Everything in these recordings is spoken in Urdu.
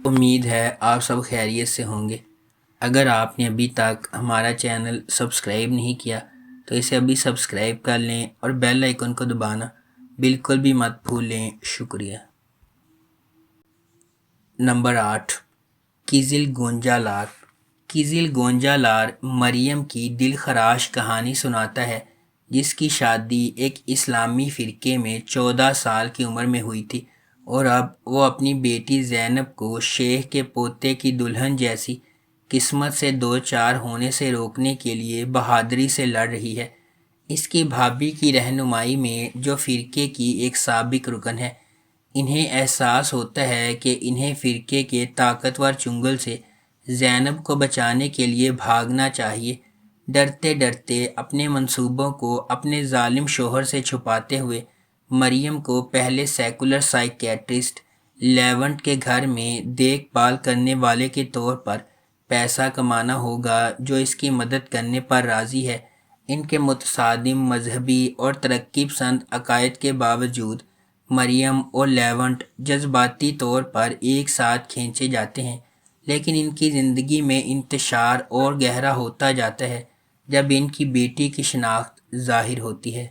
امید ہے آپ سب خیریت سے ہوں گے۔ اگر آپ نے ابھی تک ہمارا چینل سبسکرائب نہیں کیا تو اسے ابھی سبسکرائب کر لیں اور بیل آئیکن کو دبانا بالکل بھی مت بھولیں۔ شکریہ۔ نمبر 8، کیزل گونجا لار۔ کیزل گونجا لار مریم کی دل خراش کہانی سناتا ہے، جس کی شادی ایک اسلامی فرقے میں 14 سال کی عمر میں ہوئی تھی، اور اب وہ اپنی بیٹی زینب کو شیخ کے پوتے کی دلہن جیسی قسمت سے دوچار ہونے سے روکنے کے لیے بہادری سے لڑ رہی ہے۔ اس کی بھابھی کی رہنمائی میں، جو فرقے کی ایک سابق رکن ہے، انہیں احساس ہوتا ہے کہ انہیں فرقے کے طاقتور چنگل سے زینب کو بچانے کے لیے بھاگنا چاہیے۔ ڈرتے ڈرتے اپنے منصوبوں کو اپنے ظالم شوہر سے چھپاتے ہوئے مریم کو پہلے سیکولر سائیکیٹرسٹ لیونٹ کے گھر میں دیکھ بھال کرنے والے کے طور پر پیسہ کمانا ہوگا، جو اس کی مدد کرنے پر راضی ہے۔ ان کے متصادم مذہبی اور ترقی پسند عقائد کے باوجود مریم اور لیونٹ جذباتی طور پر ایک ساتھ کھینچے جاتے ہیں، لیکن ان کی زندگی میں انتشار اور گہرا ہوتا جاتا ہے جب ان کی بیٹی کی شناخت ظاہر ہوتی ہے۔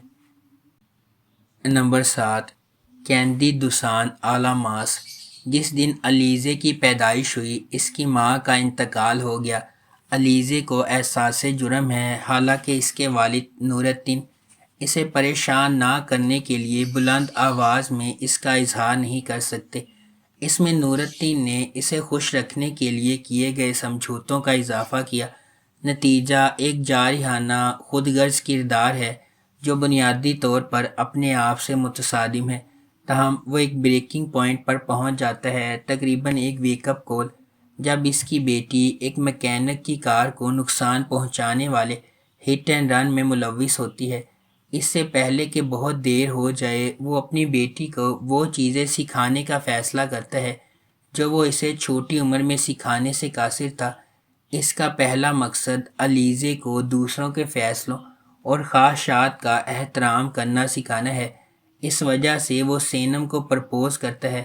نمبر 7، کیندی دوسان آلاماس۔ جس دن علیزے کی پیدائش ہوئی، اس کی ماں کا انتقال ہو گیا۔ علیزے کو احساس جرم ہے، حالانکہ اس کے والد نور الدین اسے پریشان نہ کرنے کے لیے بلند آواز میں اس کا اظہار نہیں کر سکتے۔ اس میں نور الدین نے اسے خوش رکھنے کے لیے کیے گئے سمجھوتوں کا اضافہ کیا۔ نتیجہ ایک جارحانہ خود غرض کردار ہے جو بنیادی طور پر اپنے آپ سے متصادم ہے، تاہم وہ ایک بریکنگ پوائنٹ پر پہنچ جاتا ہے، تقریباً ایک ویک اپ کال، جب اس کی بیٹی ایک میکینک کی کار کو نقصان پہنچانے والے ہٹ اینڈ رن میں ملوث ہوتی ہے۔ اس سے پہلے کہ بہت دیر ہو جائے، وہ اپنی بیٹی کو وہ چیزیں سکھانے کا فیصلہ کرتا ہے جو وہ اسے چھوٹی عمر میں سکھانے سے قاصر تھا۔ اس کا پہلا مقصد علیزے کو دوسروں کے فیصلوں اور خواہشات کا احترام کرنا سکھانا ہے۔ اس وجہ سے وہ سینم کو پرپوز کرتا ہے،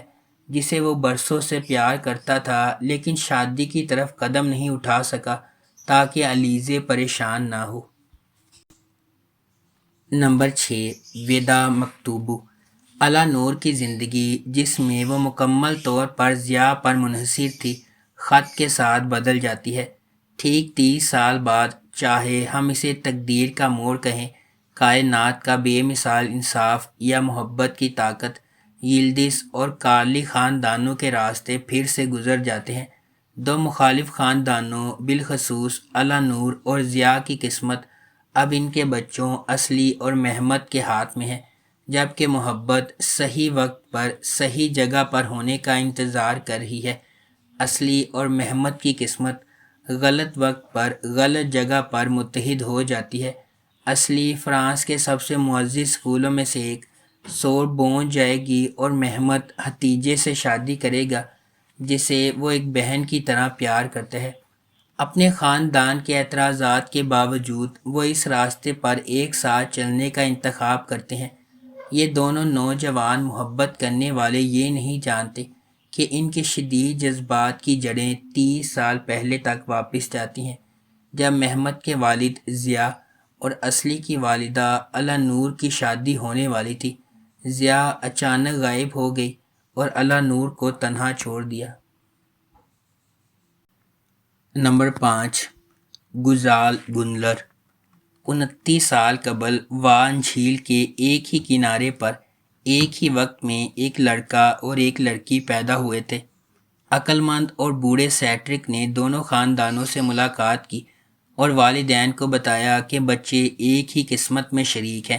جسے وہ برسوں سے پیار کرتا تھا، لیکن شادی کی طرف قدم نہیں اٹھا سکا تاکہ علیزے پریشان نہ ہو۔ نمبر 6، ودا مکتوبو۔ الا نور کی زندگی، جس میں وہ مکمل طور پر ضیاء پر منحصر تھی، خط کے ساتھ بدل جاتی ہے۔ ٹھیک 30 سال بعد، چاہے ہم اسے تقدیر کا موڑ کہیں، کائنات کا بے مثال انصاف یا محبت کی طاقت، یلدز اور کارلی خاندانوں کے راستے پھر سے گزر جاتے ہیں۔ دو مخالف خاندانوں، بالخصوص الا نور اور ضیاء کی قسمت اب ان کے بچوں اصلی اور مہمت کے ہاتھ میں ہے، جبکہ محبت صحیح وقت پر صحیح جگہ پر ہونے کا انتظار کر رہی ہے۔ اصلی اور مہمت کی قسمت غلط وقت پر غلط جگہ پر متحد ہو جاتی ہے۔ اصلی فرانس کے سب سے معزز اسکولوں میں سے ایک سوربون جائے گی اور مہمت ہتھیجے سے شادی کرے گا جسے وہ ایک بہن کی طرح پیار کرتا ہے۔ اپنے خاندان کے اعتراضات کے باوجود وہ اس راستے پر ایک ساتھ چلنے کا انتخاب کرتے ہیں۔ یہ دونوں نوجوان محبت کرنے والے یہ نہیں جانتے کہ ان کے شدید جذبات کی جڑیں 30 سال پہلے تک واپس جاتی ہیں، جب مہمت کے والد ضیاء اور اصلی کی والدہ الا نور کی شادی ہونے والی تھی۔ ضیاء اچانک غائب ہو گئی اور الا نور کو تنہا چھوڑ دیا۔ نمبر 5، گزال گنلر۔ 29 سال قبل وان جھیل کے ایک ہی کنارے پر ایک ہی وقت میں ایک لڑکا اور ایک لڑکی پیدا ہوئے تھے۔ عقل مند اور بوڑھے سیڈرک نے دونوں خاندانوں سے ملاقات کی اور والدین کو بتایا کہ بچے ایک ہی قسمت میں شریک ہیں،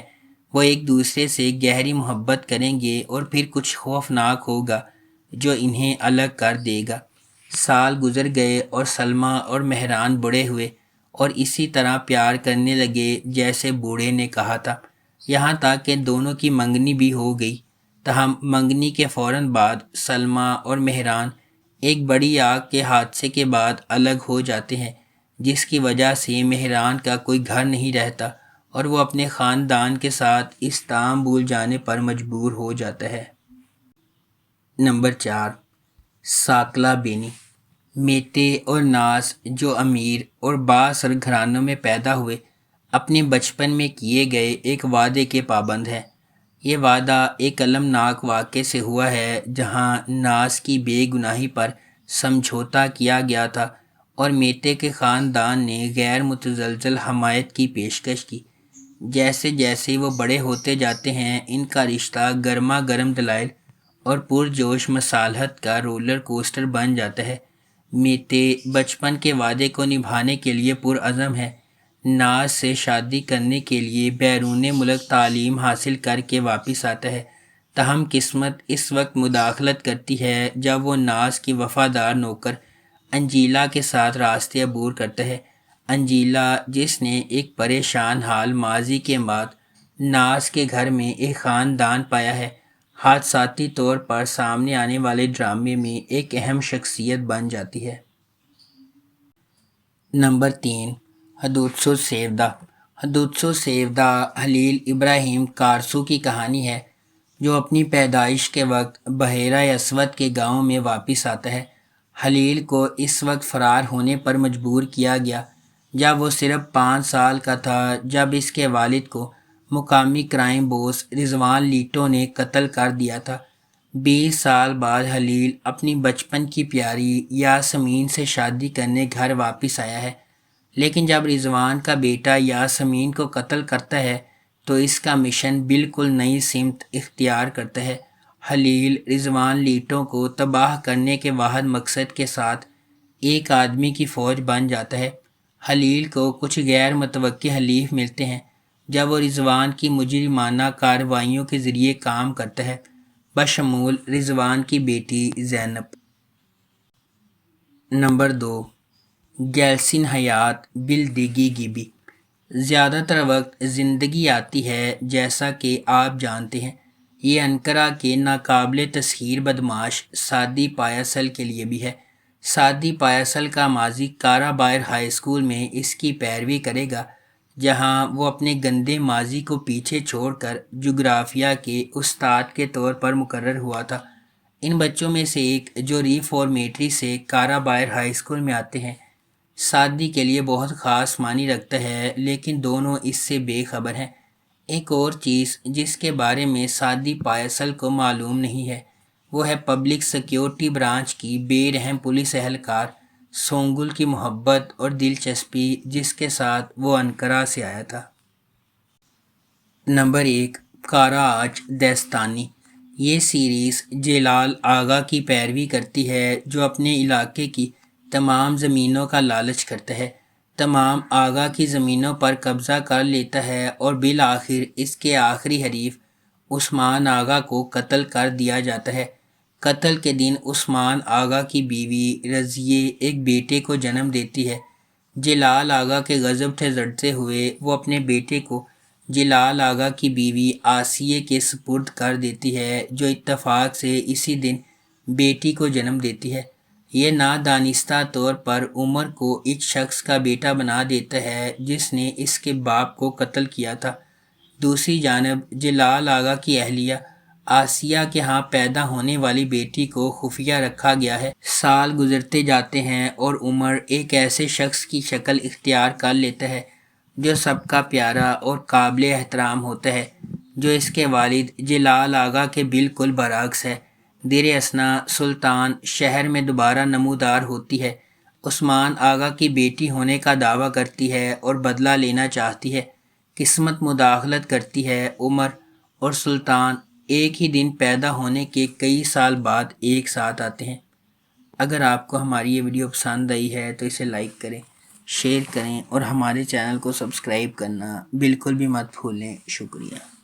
وہ ایک دوسرے سے گہری محبت کریں گے اور پھر کچھ خوفناک ہوگا جو انہیں الگ کر دے گا۔ سال گزر گئے اور سلمیٰ اور مہران بڑے ہوئے اور اسی طرح پیار کرنے لگے جیسے بوڑھے نے کہا تھا، یہاں تک کہ دونوں کی منگنی بھی ہو گئی۔ تاہم منگنی کے فوراً بعد سلمیٰ اور مہران ایک بڑی آگ کے حادثے کے بعد الگ ہو جاتے ہیں، جس کی وجہ سے مہران کا کوئی گھر نہیں رہتا اور وہ اپنے خاندان کے ساتھ استنبول جانے پر مجبور ہو جاتا ہے۔ نمبر 4، ساکلا بینی۔ میتے اور ناز جو امیر اور بااثر گھرانوں میں پیدا ہوئے اپنے بچپن میں کیے گئے ایک وعدے کے پابند ہیں۔ یہ وعدہ ایک المناک واقعے سے ہوا ہے جہاں ناز کی بے گناہی پر سمجھوتا کیا گیا تھا اور میتے کے خاندان نے غیر متزلزل حمایت کی پیشکش کی۔ جیسے جیسے وہ بڑے ہوتے جاتے ہیں ان کا رشتہ گرما گرم دلائل اور پرجوش مصالحت کا رولر کوسٹر بن جاتا ہے۔ میتے بچپن کے وعدے کو نبھانے کے لیے پرعزم ہے۔ ناز سے شادی کرنے کے لیے بیرون ملک تعلیم حاصل کر کے واپس آتا ہے، تاہم قسمت اس وقت مداخلت کرتی ہے جب وہ ناز کی وفادار نوکر انجیلا کے ساتھ راستے عبور کرتا ہے۔ انجیلا، جس نے ایک پریشان حال ماضی کے بعد ناز کے گھر میں ایک خاندان پایا ہے، حادثاتی طور پر سامنے آنے والے ڈرامے میں ایک اہم شخصیت بن جاتی ہے۔ نمبر 3، حدوثو سیودہ۔ حدوثو سیودہ خلیل ابراہیم کارسو کی کہانی ہے جو اپنی پیدائش کے وقت بحیرہ اسود کے گاؤں میں واپس آتا ہے۔ خلیل کو اس وقت فرار ہونے پر مجبور کیا گیا جب وہ صرف 5 سال کا تھا، جب اس کے والد کو مقامی کرائم بوس رضوان لیٹو نے قتل کر دیا تھا۔ 20 سال بعد خلیل اپنی بچپن کی پیاری یاسمین سے شادی کرنے گھر واپس آیا ہے، لیکن جب رضوان کا بیٹا یاسمین کو قتل کرتا ہے تو اس کا مشن بالکل نئی سمت اختیار کرتا ہے۔ خلیل رضوان لیٹو کو تباہ کرنے کے واحد مقصد کے ساتھ ایک آدمی کی فوج بن جاتا ہے۔ خلیل کو کچھ غیر متوقع حلیف ملتے ہیں جب وہ رضوان کی مجرمانہ کارروائیوں کے ذریعے کام کرتا ہے، بشمول رضوان کی بیٹی زینب۔ نمبر 2، گیلسن حیات بلدیگی گیبی۔ زیادہ تر وقت زندگی آتی ہے جیسا کہ آپ جانتے ہیں۔ یہ انقرہ کے ناقابل تسخیر بدمعاش سعدی پایاسل کے لیے بھی ہے۔ سعدی پایاسل کا ماضی کارا بایر ہائی اسکول میں اس کی پیروی کرے گا، جہاں وہ اپنے گندے ماضی کو پیچھے چھوڑ کر جغرافیہ کے استاد کے طور پر مقرر ہوا تھا۔ ان بچوں میں سے ایک جو ریفارمیٹری سے کارا بایر ہائی اسکول میں آتے ہیں، سعدی کے لیے بہت خاص معنی رکھتا ہے، لیکن دونوں اس سے بے خبر ہیں۔ ایک اور چیز جس کے بارے میں سعدی پایاسل کو معلوم نہیں ہے وہ ہے پبلک سیکیورٹی برانچ کی بے رحم پولیس اہلکار سونگل کی محبت اور دلچسپی جس کے ساتھ وہ انقرہ سے آیا تھا۔ نمبر 1، کارا آج دستانی۔ یہ سیریز جلال آغا کی پیروی کرتی ہے جو اپنے علاقے کی تمام زمینوں کا لالچ کرتا ہے، تمام آغا کی زمینوں پر قبضہ کر لیتا ہے اور بالآخر اس کے آخری حریف عثمان آغا کو قتل کر دیا جاتا ہے۔ قتل کے دن عثمان آغا کی بیوی رضیے ایک بیٹے کو جنم دیتی ہے۔ جلال آغا کے غضب سے زدتے ہوئے وہ اپنے بیٹے کو جلال آغا کی بیوی آسیے کے سپرد کر دیتی ہے جو اتفاق سے اسی دن بیٹی کو جنم دیتی ہے۔ یہ نادانستہ طور پر عمر کو ایک شخص کا بیٹا بنا دیتا ہے جس نے اس کے باپ کو قتل کیا تھا۔ دوسری جانب جلال آغا کی اہلیہ آسیہ کے ہاں پیدا ہونے والی بیٹی کو خفیہ رکھا گیا ہے۔ سال گزرتے جاتے ہیں اور عمر ایک ایسے شخص کی شکل اختیار کر لیتا ہے جو سب کا پیارا اور قابل احترام ہوتا ہے، جو اس کے والد جلال آغا کے بالکل برعکس ہے۔ دیر اثنا سلطان شہر میں دوبارہ نمودار ہوتی ہے، عثمان آغا کی بیٹی ہونے کا دعویٰ کرتی ہے اور بدلہ لینا چاہتی ہے۔ قسمت مداخلت کرتی ہے، عمر اور سلطان ایک ہی دن پیدا ہونے کے کئی سال بعد ایک ساتھ آتے ہیں۔ اگر آپ کو ہماری یہ ویڈیو پسند آئی ہے تو اسے لائک کریں، شیئر کریں اور ہمارے چینل کو سبسکرائب کرنا بالکل بھی مت بھولیں۔ شکریہ۔